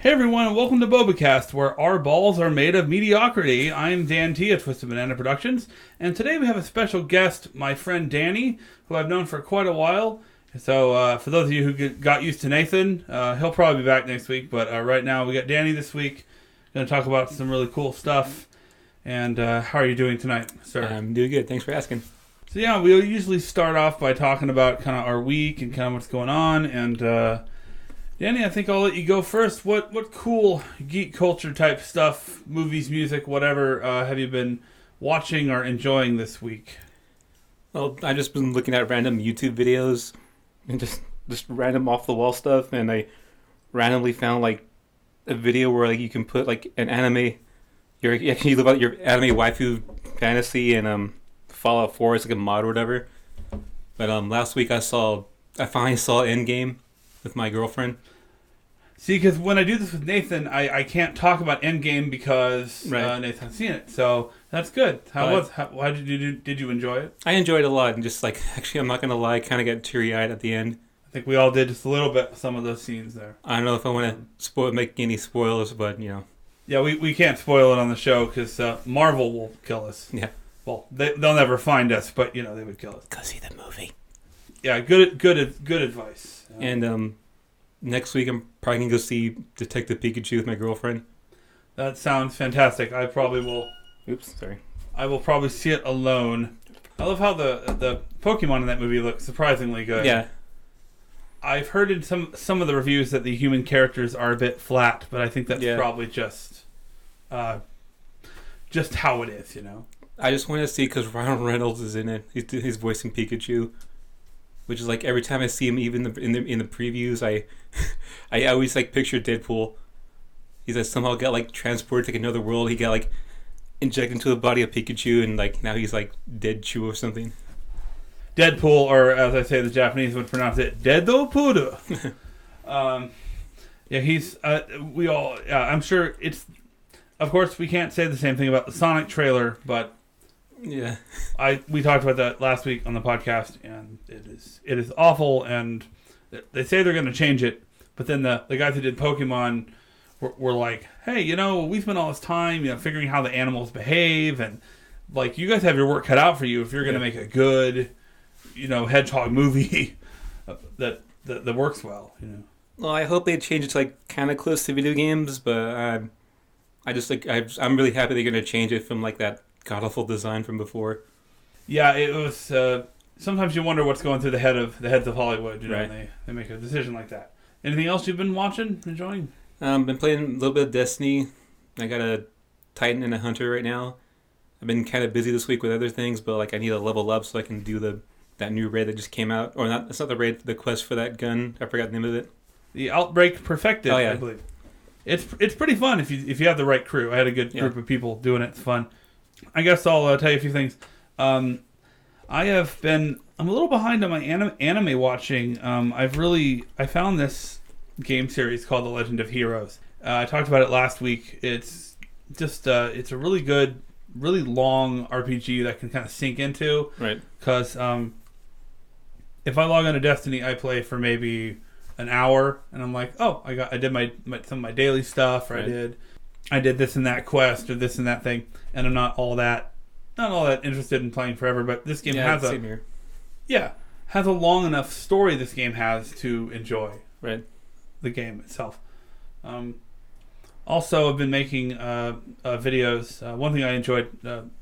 Hey everyone, and welcome to Bobacast, where our balls are made of mediocrity. I'm Dan T at Twisted Banana Productions, and today we have a special guest, my friend Danny, who I've known for quite a while. So for those of you who got used to Nathan, he'll probably be back next week, but right now we got Danny this week. Going to talk about some really cool stuff. And how are you doing tonight, sir? I'm doing good. Thanks for asking. So yeah, we usually start off by talking about kind of our week and kind of what's going on, and Danny, I think I'll let you go first. What cool geek culture type stuff, movies, music, whatever, have you been watching or enjoying this week? Well, I've just been looking at random YouTube videos and just random off the wall stuff, and I randomly found like a video where like you can put like an anime, you live out your anime waifu fantasy, and Fallout 4 is like a mod or whatever. But last week I finally saw Endgame with my girlfriend. See, because when I do this with Nathan, I can't talk about Endgame because Nathan's seen it. So that's good. How did you enjoy it? I enjoyed it a lot, and just like, actually, I'm not gonna lie, kind of got teary-eyed at the end. I think we all did just a little bit with some of those scenes there. I don't know if I want to make any spoilers, but you know. Yeah, we can't spoil it on the show because Marvel will kill us. Yeah. Well, they'll never find us, but you know they would kill us. Go see the movie. Yeah, good advice. And next week I'm probably gonna go see Detective Pikachu with my girlfriend. That sounds fantastic. I probably will. Oops, sorry. I will probably see it alone. I love how the Pokemon in that movie look surprisingly good. Yeah. I've heard in some of the reviews that the human characters are a bit flat, but I think that's probably just how it is, you know. I just want to see because Ryan Reynolds is in it. He's voicing Pikachu, which is like every time I see him, even in the previews, I always like picture Deadpool. He's like somehow got like transported to another world. He got like injected into the body of Pikachu, and like now he's like Deadchu or something. Deadpool, or as I say, the Japanese would pronounce it, Deadpool. Yeah, he's. I'm sure it's. Of course, we can't say the same thing about the Sonic trailer, but. Yeah, we talked about that last week on the podcast, and it is awful. And they say they're going to change it, but then the guys who did Pokemon were like, "Hey, you know, we spent all this time, you know, figuring how the animals behave, and like you guys have your work cut out for you if you're going to make a good, you know, hedgehog movie that works well." You know. Well, I hope they change it to like kind of close to video games, but I'm really happy they're going to change it from like that god-awful design from before. Yeah, it was. Sometimes you wonder what's going through the heads of Hollywood. You know, right. when they make a decision like that. Anything else you've been watching, enjoying? Been playing a little bit of Destiny. I got a Titan and a Hunter right now. I've been kind of busy this week with other things, but like I need to level up so I can do that new raid that just came out. Or not? It's not the raid. The quest for that gun. I forgot the name of it. The Outbreak Perfected. I believe. It's pretty fun if you have the right crew. I had a good group of people doing it. It's fun. I guess I'll tell you a few things. I'm a little behind on my anime watching. I found this game series called The Legend of Heroes. I talked about it last week. It's just it's a really good, really long RPG that I can kind of sink into. Right. Because if I log into Destiny, I play for maybe an hour, and I'm like, oh, I did some of my daily stuff, or right. I did this and that quest or this and that thing, and I'm not all that interested in playing forever. But this game has a long enough story. This game has to enjoy the game itself. Also, I've been making videos. One thing I enjoyed,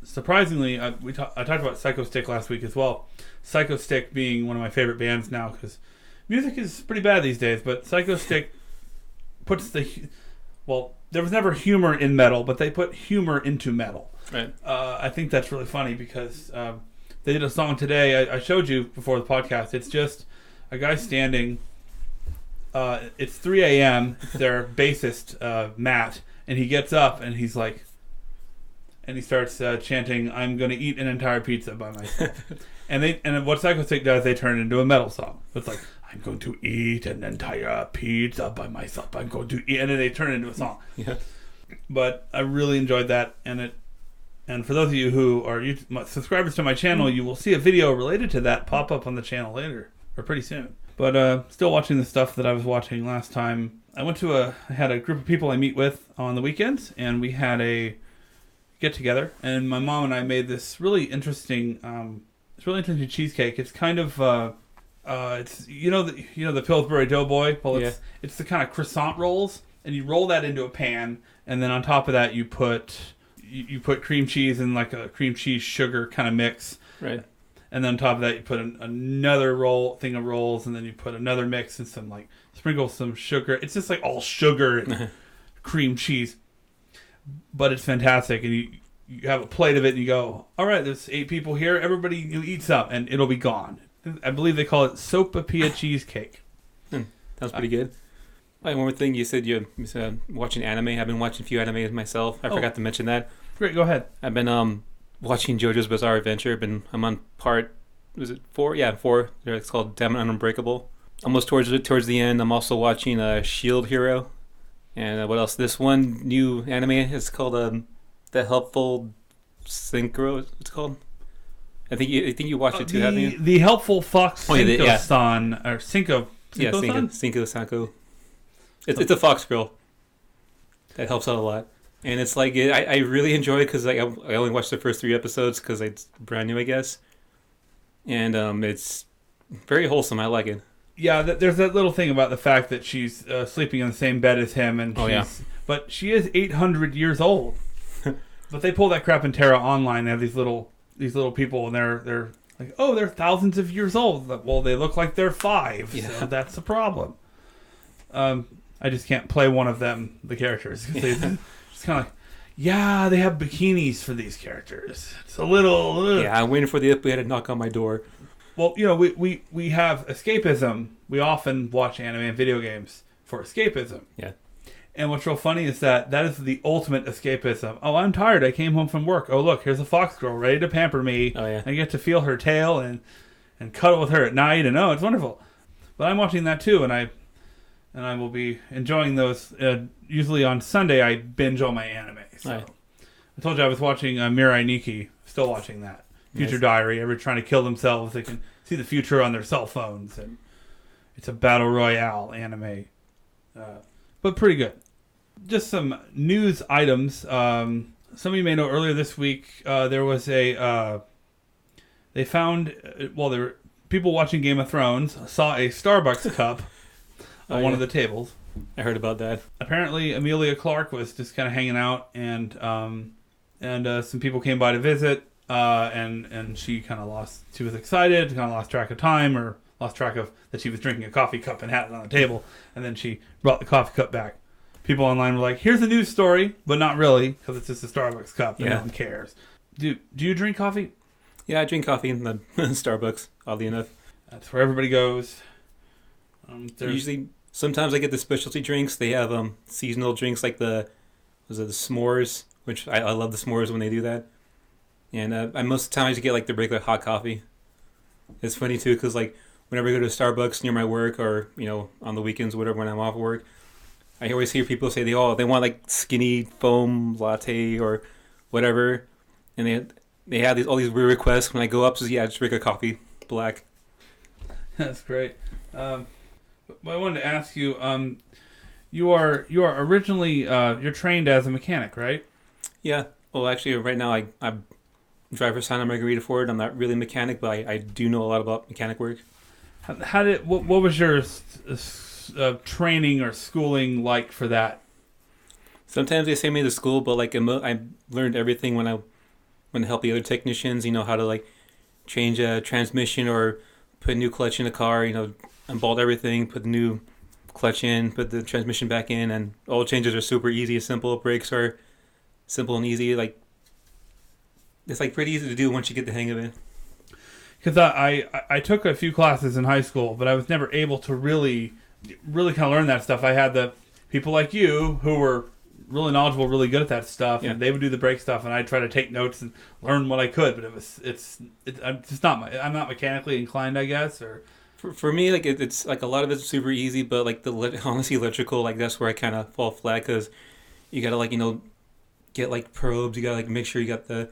surprisingly, I talked about Psychostick last week as well. Psychostick being one of my favorite bands now because music is pretty bad these days. But Psychostick puts there was never humor in metal, but they put humor into metal. Right. I think that's really funny because they did a song today. I showed you before the podcast. It's just a guy standing. It's 3 a.m. It's their bassist, Matt, and he gets up and he's like, and he starts chanting, "I'm going to eat an entire pizza by myself." and what Psychostick does, they turn it into a metal song. It's like, "I'm going to eat an entire pizza by myself. I'm going to eat," and then they turn it into a song. Yeah. But I really enjoyed that, and for those of you who are subscribers to my channel, you will see a video related to that pop up on the channel later or pretty soon. But still watching the stuff that I was watching last time. I had a group of people I meet with on the weekends, and we had a get together, and my mom and I made this really interesting cheesecake. It's kind of it's the Pillsbury Doughboy. Well, it's the kind of croissant rolls, and you roll that into a pan, and then on top of that you put cream cheese and like a cream cheese sugar kind of mix. Right. And then on top of that you put another thing of rolls, and then you put another mix and some like sprinkle some sugar. It's just like all sugar and cream cheese. But it's fantastic, and you have a plate of it, and you go, all right, there's 8 people here. Everybody, you eat some, and it'll be gone. I believe they call it sopapilla cheesecake. Sounds pretty good. One more thing, you said you're watching anime. I've been watching a few animes myself. I forgot to mention that. Great, go ahead. I've been watching JoJo's Bizarre Adventure. I'm on part, was it 4? Yeah, 4. It's called Damn It Unbreakable. Almost towards the end. I'm also watching Shield Hero. And what else? This one new anime is called The Helpful Synchro. It's called. I think you watched it too, haven't you? The Helpful Fox Synchro-san or Synchro. Yeah, Synchro. It's a fox girl. That helps out a lot, and it's like I really enjoy it because I only watched the first 3 episodes because it's brand new, I guess, and it's very wholesome. I like it. Yeah, there's that little thing about the fact that she's sleeping in the same bed as him, and but she is 800 years old. But they pull that crap in Terra Online. They have these little people, and they're like, oh, they're thousands of years old. Well, they look like they're 5. Yeah. So that's the problem. I just can't play one of them, the characters. It's kind of like, yeah, they have bikinis for these characters. It's a little... Yeah, I'm waiting for the FBI to knock on my door. Well, we have escapism. We often watch anime and video games for escapism. Yeah. And what's real funny is that is the ultimate escapism. Oh, I'm tired. I came home from work. Oh, look, here's a fox girl ready to pamper me. Oh, yeah. I get to feel her tail and cuddle with her at night. And it's wonderful. But I'm watching that too, and I will be enjoying those. Usually on Sunday, I binge all my anime. So right. I told you I was watching Mirai Nikki. Still watching that. Future Diary. Everybody trying to kill themselves. They can see the future on their cell phones. And it's a battle royale anime. But pretty good. Just some news items. Some of you may know earlier this week, there was they found, there were people watching Game of Thrones saw a Starbucks cup on one of the tables. I heard about that. Apparently, Emilia Clarke was just kind of hanging out, and some people came by to visit, and she kind of lost. She was excited, kind of lost track of time, or lost track of that she was drinking a coffee cup and had it on the table, and then she brought the coffee cup back. People online were like, "Here's a news story," but not really, because it's just a Starbucks cup, and no one cares. Do you drink coffee? Yeah, I drink coffee in the Starbucks. Oddly enough, that's where everybody goes. Usually, sometimes I get the specialty drinks. They have seasonal drinks like the s'mores, which I love the s'mores when they do that. And most of the time I just get like the regular hot coffee. It's funny too, because like whenever I go to Starbucks near my work, or on the weekends, whatever, when I'm off work, I always hear people say they want like skinny foam latte or whatever, and they have all these weird requests. When I go up, just regular coffee, black. That's great. But I wanted to ask you, you are originally you're trained as a mechanic, right? Yeah. Well, actually, right now I drive for Santa Margarita Ford. I'm not really a mechanic, but I do know a lot about mechanic work. What was your training or schooling like for that? Sometimes they send me to school, but like I learned everything when I help the other technicians. How to like change a transmission or put a new clutch in a car. Unbolt everything, put the new clutch in, put the transmission back in, and all changes are super easy, simple. Brakes are simple and easy. Like it's like pretty easy to do once you get the hang of it. Because I took a few classes in high school, but I was never able to really kind of learn that stuff. I had the people like you who were really knowledgeable, really good at that stuff, and they would do the brake stuff, and I'd try to take notes and learn what I could. But I'm just not I'm not mechanically inclined, I guess, or. For me, like it's like a lot of it's super easy, but like honestly electrical, like that's where I kind of fall flat, because you gotta like get like probes, you gotta like make sure you got the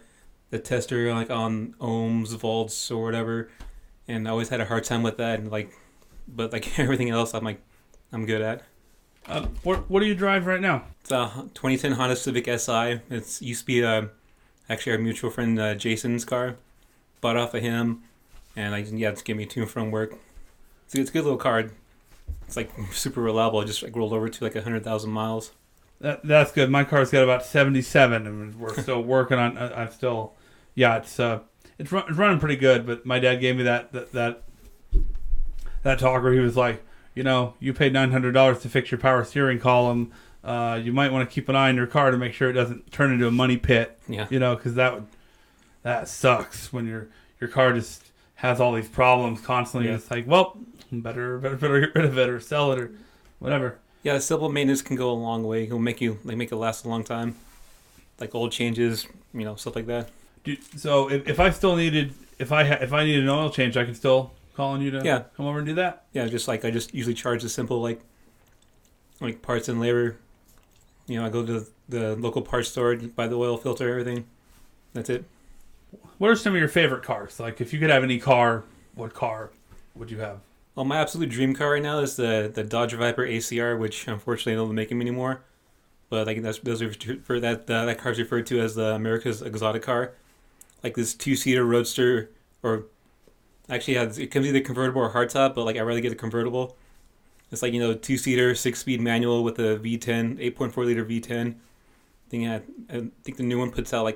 tester like on ohms, volts, or whatever, and I always had a hard time with that, and but everything else I'm good at. What do you drive right now? It's a 2010 Honda Civic Si. It's used to be actually our mutual friend Jason's car. Bought off of him, and it's giving me to and from work. It's a good little car. It's like super reliable. I just rolled over to like 100,000 miles. That's good. My car's got about 77, and we're still working on. I'm still, it's running pretty good. But my dad gave me that talk where he was like, you paid $900 to fix your power steering column. You might want to keep an eye on your car to make sure it doesn't turn into a money pit. Yeah. Because that sucks when your car just has all these problems constantly. Yeah. It's like, well, better get rid of it or sell it or whatever. Yeah, simple maintenance can go a long way. It'll make it last a long time. Like oil changes, stuff like that. So if I still needed, if I needed an oil change, I can still call on you to come over and do that? Yeah, I just usually charge the simple like parts and labor. I go to the local parts store, buy the oil filter, everything. That's it. What are some of your favorite cars? Like if you could have any car, what car would you have? Well, my absolute dream car right now is the Dodge Viper ACR, which unfortunately they don't make them anymore. But that car's referred to as the America's exotic car. Like this 2-seater roadster, or actually it comes either convertible or hardtop, but I'd rather get a convertible. It's 2-seater, 6-speed manual with a V10, 8.4 liter V10. I think the new one puts out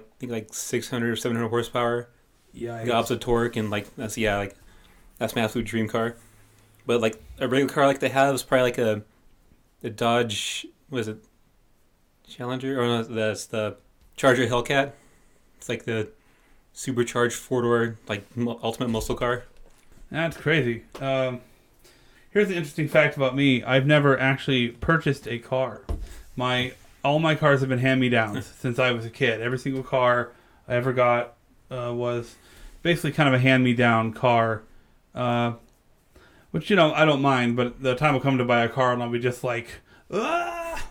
600 or 700 horsepower. Yeah, gobs of torque, and that's my absolute dream car. But a regular car to have is probably a Dodge. What is it? Challenger? Or no, that's the Charger Hellcat. It's the supercharged 4-door ultimate muscle car. That's crazy. Here's the interesting fact about me. I've never actually purchased a car. All my cars have been hand-me-downs since I was a kid. Every single car I ever got was basically kind of a hand-me-down car. Which, I don't mind, but the time will come to buy a car and I'll be just like, ah!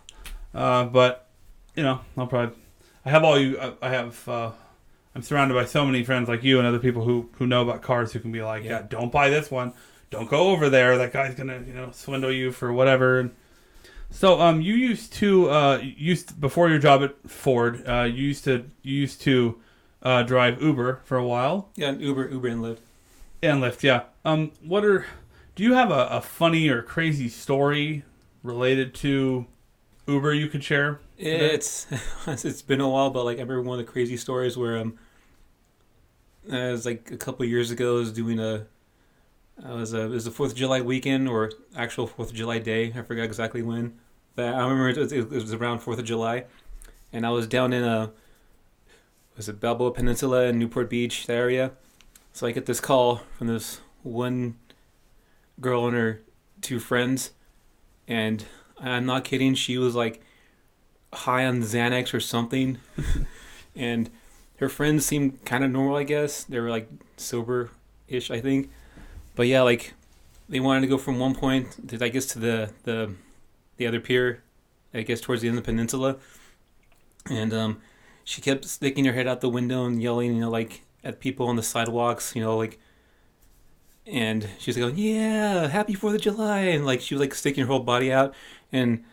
But, I'll probably... I have all you... I'm surrounded by so many friends like you and other people who know about cars who can be like, yeah, don't buy this one. Don't go over there. That guy's going to, swindle you for whatever. So, you used to... before your job at Ford, you used to drive Uber for a while. Yeah, Uber and Lyft. And Lyft, yeah. Do you have a funny or crazy story related to Uber you could share? It's been a while, but I remember one of the crazy stories where it was a couple of years ago. I was doing it was a 4th of July weekend or actual 4th of July day. I forgot exactly when, but I remember it was around 4th of July, and I was down in Balboa Peninsula in Newport Beach, that area. So I get this call from this one girl and her 2 friends, and I'm not kidding, she was high on Xanax or something. And her friends seemed kind of normal, I guess. They were sober-ish, I think. But yeah, they wanted to go from one point to, I guess, to the other pier, I guess towards the end of the peninsula. And she kept sticking her head out the window and yelling, at people on the sidewalks, and she's going, yeah, happy 4th of July, and she was sticking her whole body out. And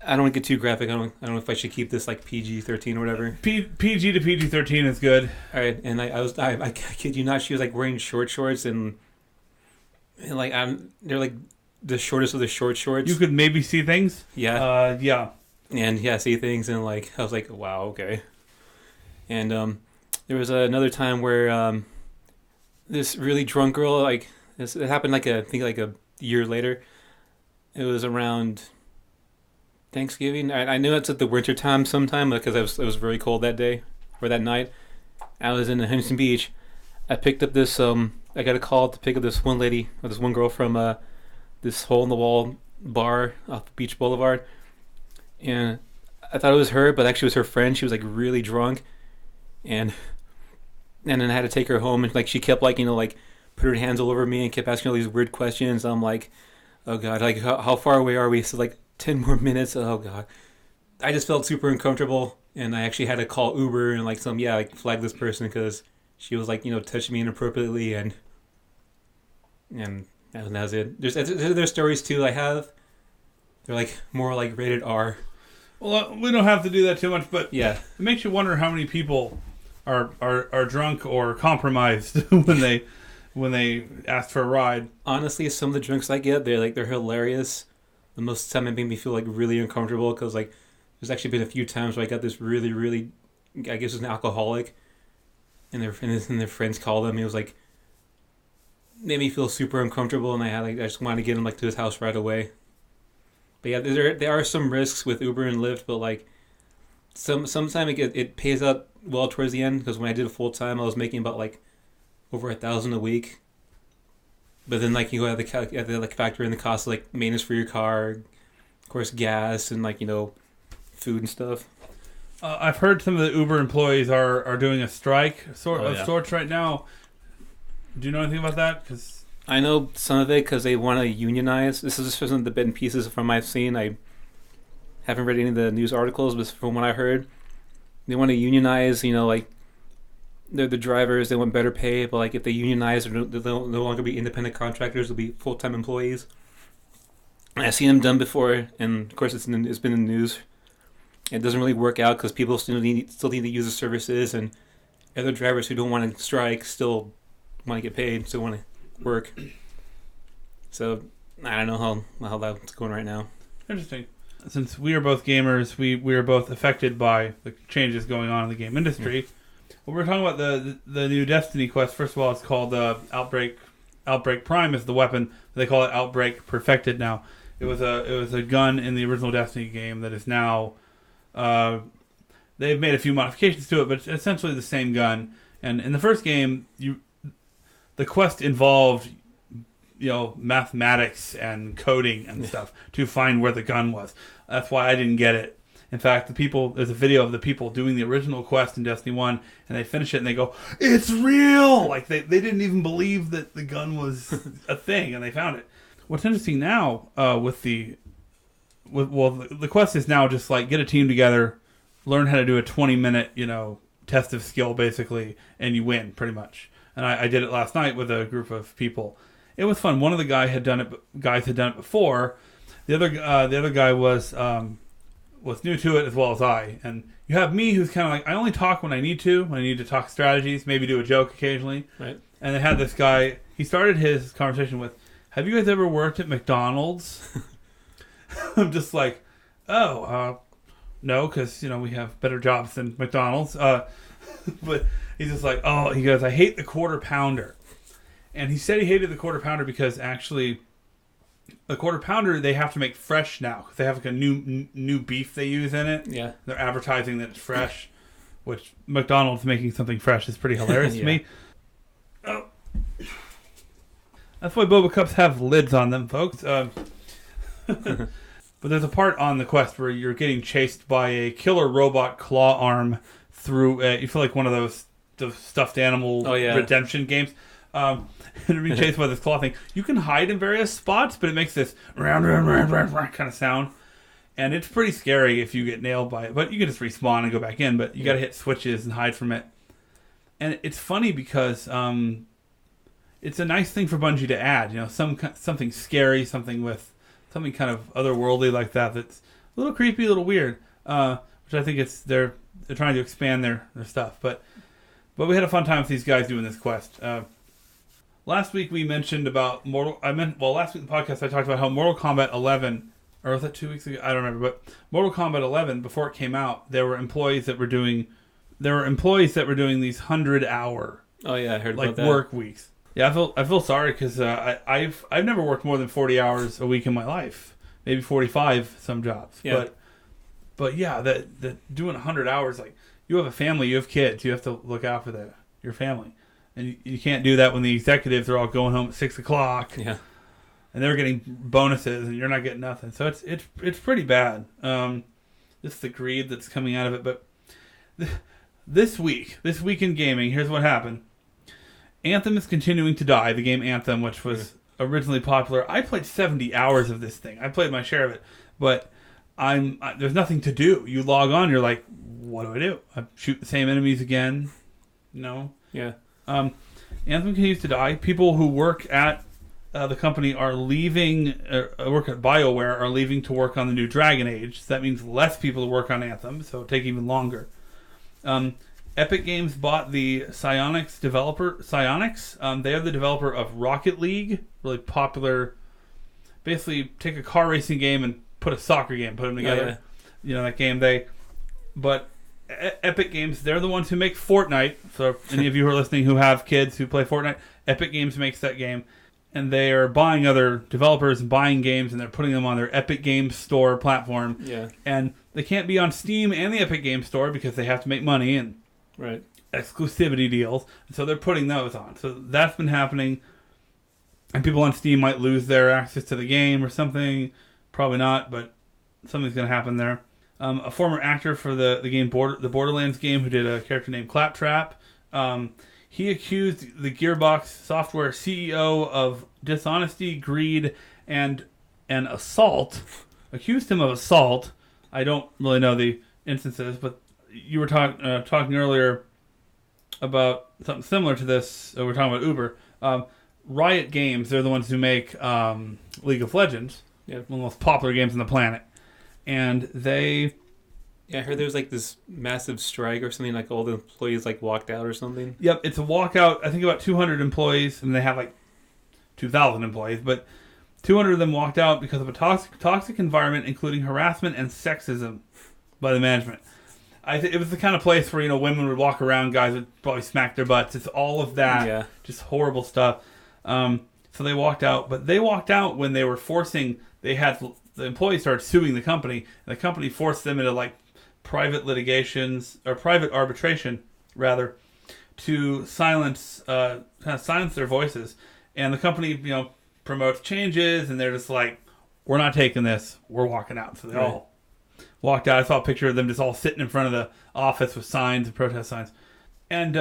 I don't want to get too graphic. I don't know if I should keep this PG-13 or whatever. PG to PG-13 is good. All right, and I kid you not, she was wearing short shorts and they're the shortest of the short shorts. You could maybe see things. Yeah. Yeah. And see things, and I was wow, okay. And there was another time where this really drunk girl, it happened I think a year later. It was around Thanksgiving. I knew it's at the winter time sometime because it was very cold that day or that night. I was in Huntington Beach. I picked up this I got a call to pick up this one lady or this one girl from this hole in the wall bar off Beach Boulevard, and I thought it was her, but actually it was her friend. She was really drunk, and then I had to take her home, and she kept put her hands all over me and kept asking all these weird questions. I'm like, oh god, how far away are we? So 10 more minutes. Oh god, I just felt super uncomfortable, and I actually had to call Uber and flag this person because she was touching me inappropriately, and that was it. There's stories too I have, They're like more like rated R. Well, we don't have to do that too much, but Yeah, it makes you wonder how many people are drunk or compromised when they ask for a ride. honestly, some of the drinks I get, they're hilarious. The most time it made me feel like really uncomfortable because like there's actually been a few times where I got this really really, I guess it's an alcoholic, and their friends called him. It was like made me feel super uncomfortable, and I just wanted to get him like to his house right away. But yeah, there are some risks with Uber and Lyft, but like sometimes it pays out well towards the end because when I did it full time, I was making about like over $1,000 a week. But then like you have to like factor in the cost of like maintenance for your car, of course gas and like food and stuff. I've heard some of the Uber employees are doing a strike of sorts right now. Do you know anything about that? Because I know some of it because they want to unionize. This is just some of the bit and pieces from I've seen. I haven't read any of the news articles, but from what I heard, they want to unionize. Like they're the drivers. They want better pay, but like if they unionize, they'll no longer be independent contractors. They'll be full-time employees. And I've seen them done before, and of course it's been in the news. It doesn't really work out because people still need to use the services, and other drivers who don't want to strike still want to get paid, still want to work. So I don't know how that's going right now. Interesting. Since we are both gamers, we are both affected by the changes going on in the game industry. Mm. Well, we're talking about the new Destiny quest. First of all, it's called Outbreak Prime is the weapon. They call it Outbreak Perfected now. It was a gun in the original Destiny game that is now they've made a few modifications to it, but it's essentially the same gun. And in the first game, the quest involved mathematics and coding and stuff to find where the gun was. That's why I didn't get it. In fact, there's a video of the people doing the original quest in Destiny 1, and they finish it and they go, "It's real!" Like they didn't even believe that the gun was a thing, and they found it. What's interesting now the quest is now just like get a team together, learn how to do a 20-minute test of skill basically, and you win pretty much. And I did it last night with a group of people. It was fun. One of the guys had done it before. The other guy was new to it as well as I. And you have me, who's kind of like I only talk when I need to talk strategies, maybe do a joke occasionally. Right. And they had this guy. He started his conversation with, "Have you guys ever worked at McDonald's?" I'm just like, "Oh, no, because we have better jobs than McDonald's." But he's just like, "Oh," he goes, "I hate the quarter pounder." And he said he hated the quarter pounder because actually the quarter pounder they have to make fresh now because they have like a new beef they use in it. Yeah, they're advertising that it's fresh, which McDonald's making something fresh is pretty hilarious to me. Oh. That's why Boba Cups have lids on them, folks. But there's a part on the quest where you're getting chased by a killer robot claw arm through. You feel like one of those stuffed animal redemption games. And being chased by this claw thing. You can hide in various spots, but it makes this kind of sound. And it's pretty scary if you get nailed by it. But you can just respawn and go back in. But you got to hit switches and hide from it. And it's funny because it's a nice thing for Bungie to add. Something scary, something kind of otherworldly like that. That's a little creepy, a little weird. Which I think they're trying to expand their stuff. But we had a fun time with these guys doing this quest. Last week we mentioned about last week in the podcast I talked about how Mortal Kombat 11, or was that 2 weeks ago? I don't remember. But Mortal Kombat 11, before it came out, there were employees that were doing these 100-hour. Oh yeah, I heard about that. Work weeks. Yeah, I feel sorry because I've never worked more than 40 hours a week in my life, maybe 45 some jobs. Yeah. But yeah, that doing 100 hours, like you have a family, you have kids, you have to look out for your family. And you can't do that when the executives are all going home at 6 o'clock. Yeah. And they're getting bonuses, and you're not getting nothing. So it's pretty bad. Just the greed that's coming out of it. But this week in gaming, here's what happened. Anthem is continuing to die. The game Anthem, which was originally popular. I played 70 hours of this thing. I played my share of it. But there's nothing to do. You log on, you're like, what do? I shoot the same enemies again? No. Yeah. Anthem continues to die. People who work at the company are leaving, work at BioWare, are leaving to work on the new Dragon Age. So that means less people to work on Anthem, so it'll take even longer. Epic Games bought the Psyonix developer. Psyonix, they are the developer of Rocket League, really popular. Basically, take a car racing game and put a soccer game, put them together. You know, that game. But Epic Games, they're the ones who make Fortnite. So any of you who are listening who have kids who play Fortnite, Epic Games makes that game. And they are buying other developers and buying games, and they're putting them on their Epic Games Store platform. Yeah. And they can't be on Steam and the Epic Games Store because they have to make money and exclusivity deals. And so they're putting those on. So that's been happening. And people on Steam might lose their access to the game or something. Probably not, but something's going to happen there. A former actor for the game the Borderlands game who did a character named Claptrap, he accused the Gearbox Software CEO of dishonesty, greed, and assault. Accused him of assault. I don't really know the instances, but you were talking earlier about something similar to this. We're talking about Uber. Riot Games, they're the ones who make League of Legends, one of the most popular games on the planet. And they... Yeah, I heard there was like this massive strike or something, like all the employees like walked out or something. Yep, it's a walkout. I think about 200 employees, and they have like 2,000 employees, but 200 of them walked out because of a toxic environment, including harassment and sexism by the management. It was the kind of place where, you know, women would walk around, guys would probably smack their butts. It's all of that, just horrible stuff. So they walked out, but they walked out when they were forcing. The employees started suing the company, and the company forced them into like private litigations or private arbitration, rather, to silence their voices. And the company, you know, promotes changes, and they're just like, "We're not taking this. We're walking out." So they all walked out. I saw a picture of them just all sitting in front of the office with signs and protest signs. And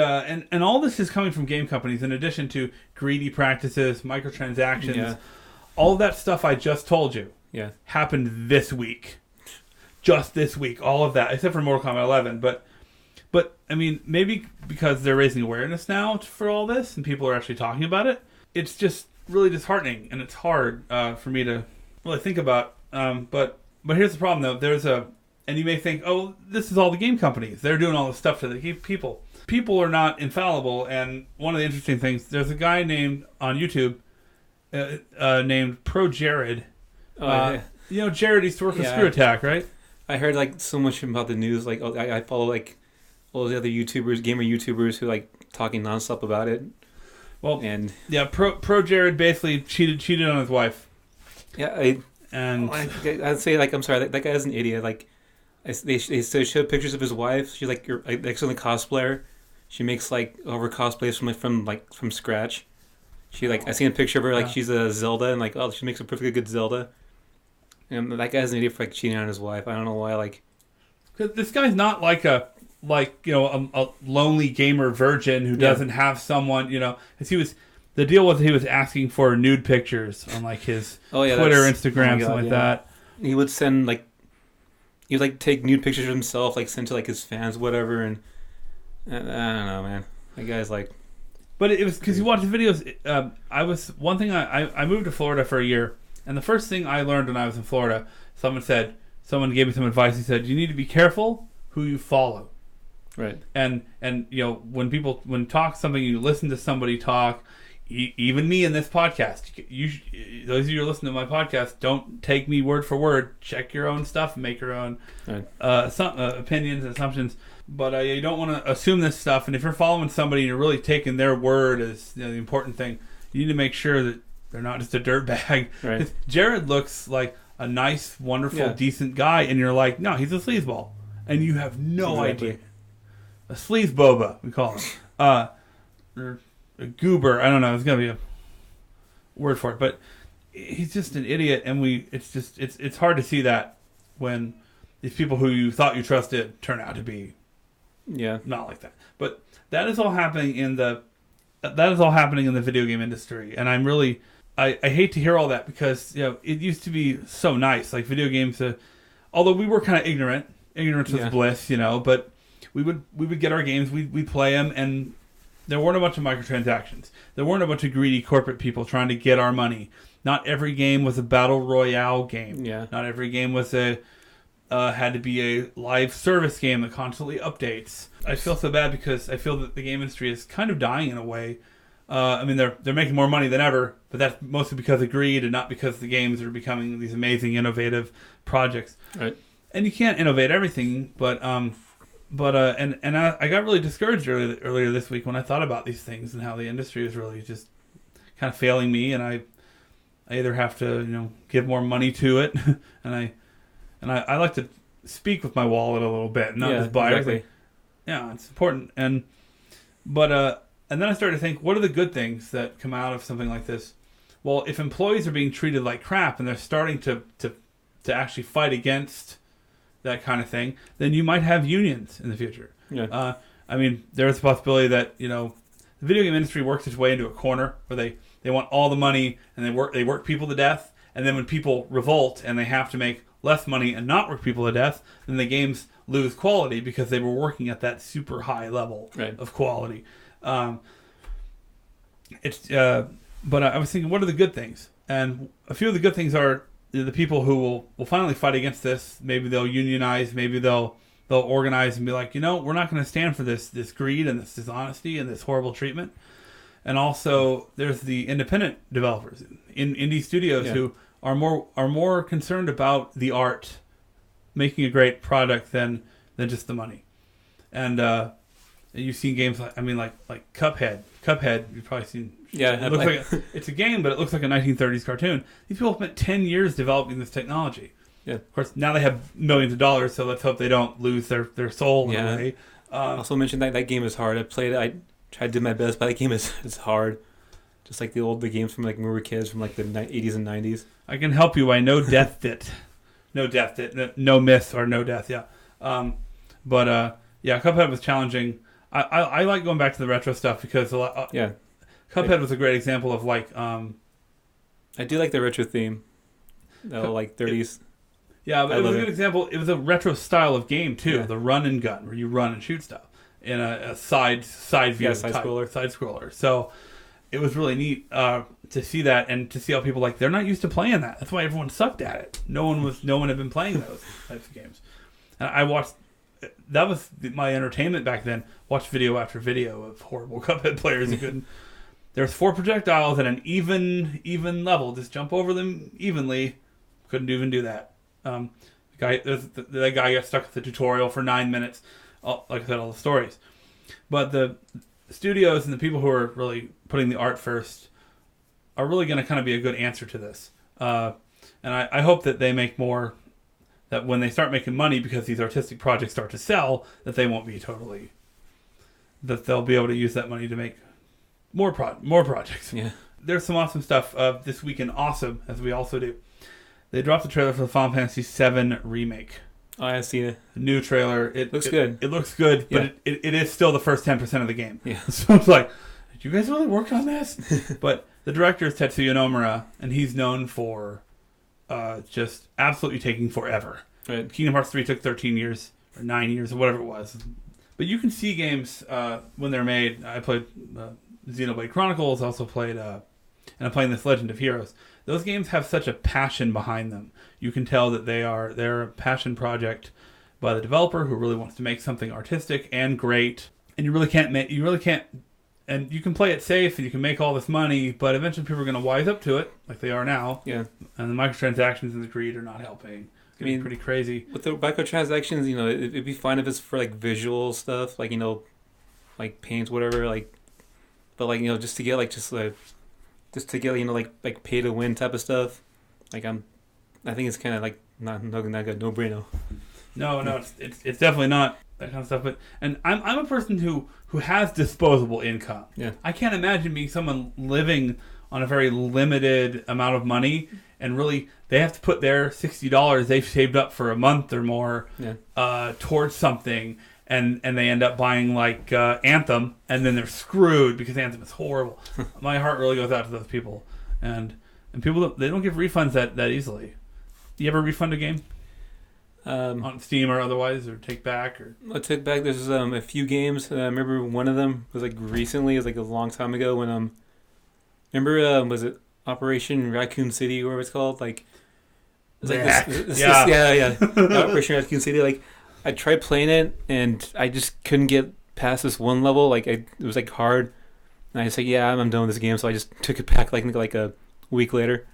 all this is coming from game companies, in addition to greedy practices, microtransactions. Yeah. All of that stuff I just told you happened this week. Just this week. All of that, except for Mortal Kombat 11. But I mean, maybe because they're raising awareness now for all this, and people are actually talking about it, it's just really disheartening, and it's hard for me to really think about. But here's the problem, though. And you may think, oh, this is all the game companies. They're doing all this stuff to the people. People are not infallible, and one of the interesting things, there's a guy named on YouTube named Pro Jared. You know, Jared used to work with Screw Attack, right? I heard like so much about the news. Like, I follow like all the other YouTubers, gamer YouTubers who like talking nonstop about it. Well, and Pro Jared basically cheated on his wife. Yeah, I'd say like, I'm sorry, that guy is an idiot. Like, they showed pictures of his wife. She's like an excellent cosplayer. She makes like over cosplays from scratch. She like I seen a picture of her like she's a Zelda, and like, oh, she makes a perfectly good Zelda. And that guy's an idiot for like cheating on his wife. I don't know why. Like, cause this guy's not like a lonely gamer virgin who doesn't have someone. You know, because the deal was he was asking for nude pictures on like his Twitter, Instagram, something like that. He would send like. He would like take nude pictures of himself, like send to like his fans, whatever, and I don't know, man. That guy's like. But it was because you watched the videos. I moved to Florida for a year, and the first thing I learned when I was in Florida, someone gave me some advice. He said, you need to be careful who you follow. Right. And you know, when talk something, you listen to somebody talk. Even me in this podcast, those of you who listen to my podcast, don't take me word for word. Check your own stuff and make your own opinions and assumptions. But you don't want to assume this stuff. And if you're following somebody and you're really taking their word as the important thing, you need to make sure that they're not just a dirtbag. Right. Jared looks like a nice, wonderful, decent guy, and you're like, no, he's a sleazeball, and you have no idea. A sleaze boba, we call him. Or a goober, I don't know. There's gonna be a word for it, but he's just an idiot, and it's hard to see that when these people who you thought you trusted turn out to be not like that. But that is all happening in the video game industry, and I'm really I hate to hear all that, because it used to be so nice, like video games. Although we were kind of ignorance was bliss, but we would get our games, we'd play them, and there weren't a bunch of microtransactions. There weren't a bunch of greedy corporate people trying to get our money. Not every game was a battle royale game. Yeah. Not every game was had to be a live service game that constantly updates. I feel so bad because I feel that the game industry is kind of dying in a way. I mean, they're making more money than ever, but that's mostly because of greed and not because the games are becoming these amazing, innovative projects. Right. And you can't innovate everything, but I got really discouraged earlier this week when I thought about these things and how the industry is really just kind of failing me, and I either have to give more money to it, and I like to speak with my wallet a little bit, not just buy everything. Yeah, it's important, and then I started to think, what are the good things that come out of something like this? Well, if employees are being treated like crap and they're starting to actually fight against that kind of thing, then you might have unions in the future. Yeah. I mean, there's a possibility that the video game industry works its way into a corner where they want all the money and they work people to death, and then when people revolt and they have to make less money and not work people to death, then the games lose quality because they were working at that super high level of quality. But I was thinking, what are the good things? And a few of the good things are the people who will finally fight against this. Maybe they'll unionize. Maybe they'll organize and be like, we're not going to stand for this greed and this dishonesty and this horrible treatment. And also, there's the independent developers in indie studios who are more concerned about the art, making a great product than just the money. And you've seen games like Cuphead. Cuphead, you've probably seen. Yeah, it looks like it's a game, but it looks like a 1930s cartoon. These people spent 10 years developing this technology. Yeah. Of course, now they have millions of dollars, so let's hope they don't lose their soul in a way. Also mentioned that game is hard. I played it. I tried to do my best, but that game is hard. Just like the games from like when we were kids from like the 80s and 90s. I can help you by no death it. No death it. No miss or no death, yeah. Cuphead was challenging. I like going back to the retro stuff because Cuphead was a great example of I do like the retro theme. Like 30s. But it was a good example. It was a retro style of game too. The run and gun where you run and shoot stuff in a side view side scroller. So it was really neat to see that and to see how people they're not used to playing that. That's why everyone sucked at it. No one had been playing those types of games. And I watched. That was my entertainment back then. Watched video after video of horrible Cuphead players who couldn't. There's 4 projectiles at an even level. Just jump over them evenly. Couldn't even do that. That guy got stuck at the tutorial for 9 minutes. Like I said, all the stories. But the studios and the people who are really putting the art first are really going to kind of be a good answer to this. And I hope that they make more. That when they start making money because these artistic projects start to sell, that they won't be totally. That they'll be able to use that money to make more projects. Yeah. There's some awesome stuff this week in Awesome, as we also do. They dropped the trailer for the Final Fantasy VII Remake. Oh, I see it. New trailer. It looks good. It looks good, but it is still the first 10% of the game. Yeah. So it's like, did you guys really work on this? But the director is Tetsuya Nomura, and he's known for just absolutely taking forever. Right. Kingdom Hearts 3 took 13 years, or 9 years, or whatever it was. But you can see games when they're made. I played Xenoblade Chronicles, also played, and I'm playing this Legend of Heroes. Those games have such a passion behind them. You can tell that they're a passion project by the developer who really wants to make something artistic and great. And you really can't, and you can play it safe and you can make all this money, but eventually people are going to wise up to it, like they are now. Yeah. And the microtransactions and the greed are not helping. It's getting pretty crazy. With the microtransactions, it'd be fine if it's for visual stuff, like paint, whatever, but just to get pay to win type of stuff. I think it's kind of not good, no brainer. No, it's definitely not that kind of stuff. But I'm a person who has disposable income. Yeah. I can't imagine being someone living on a very limited amount of money, and really they have to put their $60 they've saved up for a month or more towards something, and they end up buying Anthem, and then they're screwed because Anthem is horrible. My heart really goes out to those people, and people they don't give refunds that easily. You ever refund a game? on Steam or otherwise, or take back? Or I took back. There's a few games. I remember one of them was like recently. It was like a long time ago when remember was it Operation Raccoon City or whatever it's called? Like it's like yeah. Operation Raccoon City. Like I tried playing it and I just couldn't get past this one level. Like it was like hard. And I was like, yeah, I'm done with this game. So I just took it back like a week later.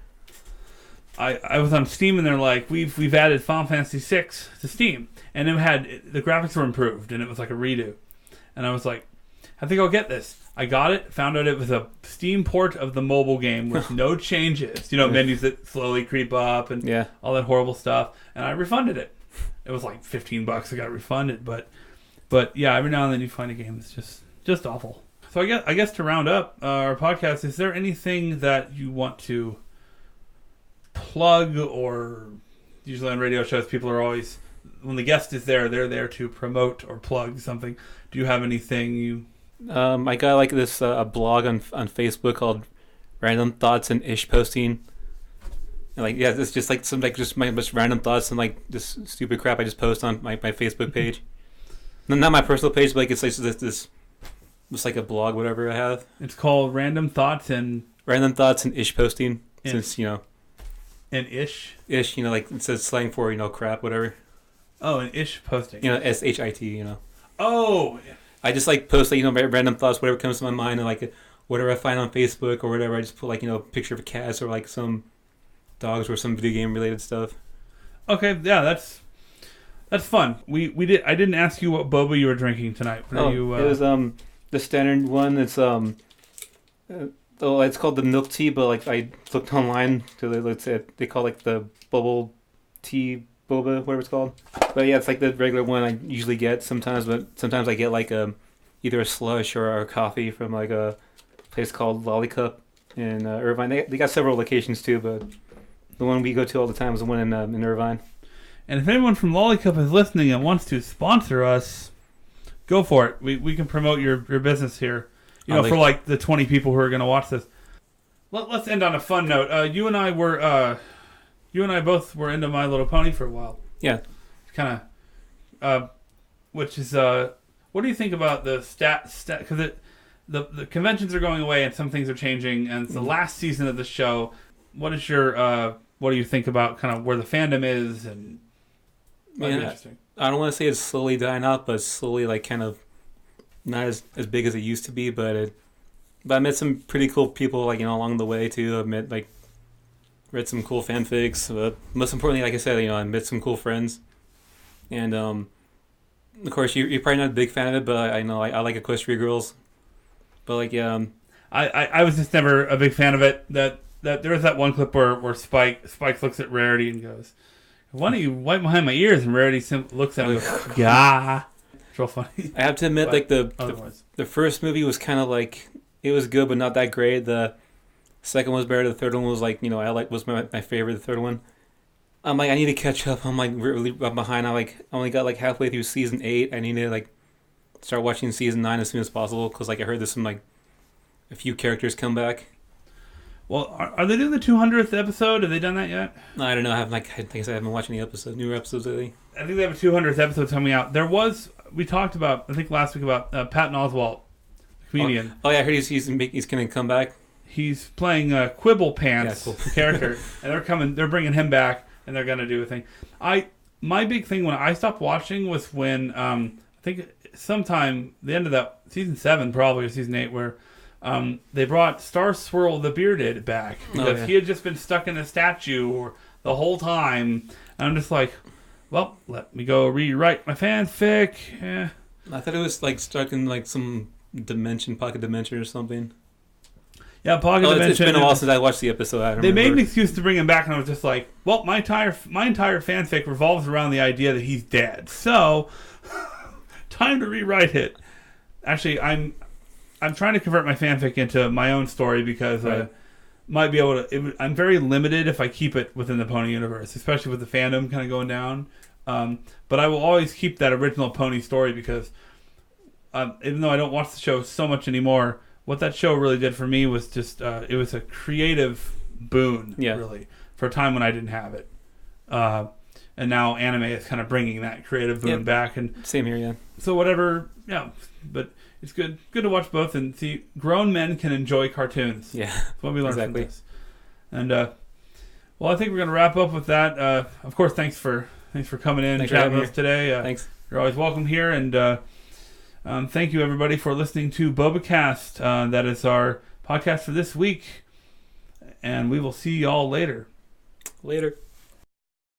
I was on Steam and they're like, we've added Final Fantasy VI to Steam, and the graphics were improved and it was like a redo, and I was like, I think I'll get this. I got it, found out it was a Steam port of the mobile game with no changes. Menus that slowly creep up and all that horrible stuff, and I refunded it. It was like $15. I got refunded, but yeah, every now and then you find a game that's just awful. So I guess to round up our podcast, is there anything that you want to plug? Or usually on radio shows, people are always, when the guest is there, they're there to promote or plug something. Do you have anything you? I got like this a blog on Facebook called Random Thoughts and Ish Posting. And like it's just like some just my most random thoughts and like just stupid crap I just post on my Facebook page. Not my personal page, but like it's like this just like a blog, whatever I have. It's called Random Thoughts and Ish Posting. Since and ish, like it says slang for crap, whatever. Oh, an ish posting. SHIT. Oh, I just like post like random thoughts, whatever comes to my mind, and like whatever I find on Facebook or whatever. I just put like a picture of a cat or like some dogs or some video game related stuff. Okay, yeah, that's fun. We did. I didn't ask you what boba you were drinking tonight. It was the standard one. It's it's called the milk tea, but like I looked online to they call like the bubble tea boba, whatever it's called. But yeah, it's like the regular one I usually get sometimes, but sometimes I get like either a slush or a coffee from like a place called Lollicup in Irvine. They got several locations too, but the one we go to all the time is the one in Irvine. And if anyone from Lollicup is listening and wants to sponsor us, go for it. We can promote your business here. For like the 20 people who are going to watch this. Let's end on a fun note. You and I both were into My Little Pony for a while. Yeah. Kind of, which is, what do you think about the because the conventions are going away and some things are changing, and it's the last season of the show. What do you think about kind of where the fandom is? And interesting. I don't want to say it's slowly dying out, but slowly like kind of not as big as it used to be, but I met some pretty cool people like along the way too. I read some cool fanfics. Most importantly, like I said, I met some cool friends, and of course you're probably not a big fan of it, but I know I like Equestria Girls. But like I was just never a big fan of it. That there was that one clip where Spike looks at Rarity and goes, "Why don't you wipe behind my ears?" And Rarity looks at him and goes, "Yeah." It's real funny. I have to admit, like the first movie was kind of like it was good, but not that great. The second one was better. The third one was like was my favorite. The third one, I'm like I need to catch up. I'm like really behind. I only got like halfway through season 8. I need to like start watching season 9 as soon as possible because like I heard there's some like a few characters come back. Well, are they doing the 200th episode? Have they done that yet? No, I don't know. I haven't watched any newer episodes lately. I think they have a 200th episode coming out. We talked about, I think last week about Patton Oswalt, the comedian. Oh yeah, I heard he's going to come back. He's playing Quibble Pants character, and they're bringing him back, and they're going to do a thing. My big thing when I stopped watching was when I think sometime the end of that season 7 probably or season 8 where they brought Star Swirl the Bearded back because he had just been stuck in a statue the whole time, and I'm just like, well, let me go rewrite my fanfic. I thought it was like stuck in like some pocket dimension or something. Yeah, pocket dimension. It's been a while since I watched the episode. I don't remember. Made an excuse to bring him back, and I was just like, well, my entire fanfic revolves around the idea that he's dead. So, time to rewrite it. Actually, I'm trying to convert my fanfic into my own story because might be able to. I'm very limited if I keep it within the Pony universe, especially with the fandom kind of going down. But I will always keep that original Pony story because even though I don't watch the show so much anymore, what that show really did for me was just it was a creative boon, really, for a time when I didn't have it. and now anime is kind of bringing that creative boom back. And same here, yeah. So whatever, but it's good to watch both and see grown men can enjoy cartoons. Yeah, that's what we learned from this. And well, I think we're gonna wrap up with that. Of course, thanks for coming in and chatting with us today. Thanks. You're always welcome here, and thank you everybody for listening to Bobacast. That is our podcast for this week, and we will see y'all later. Later.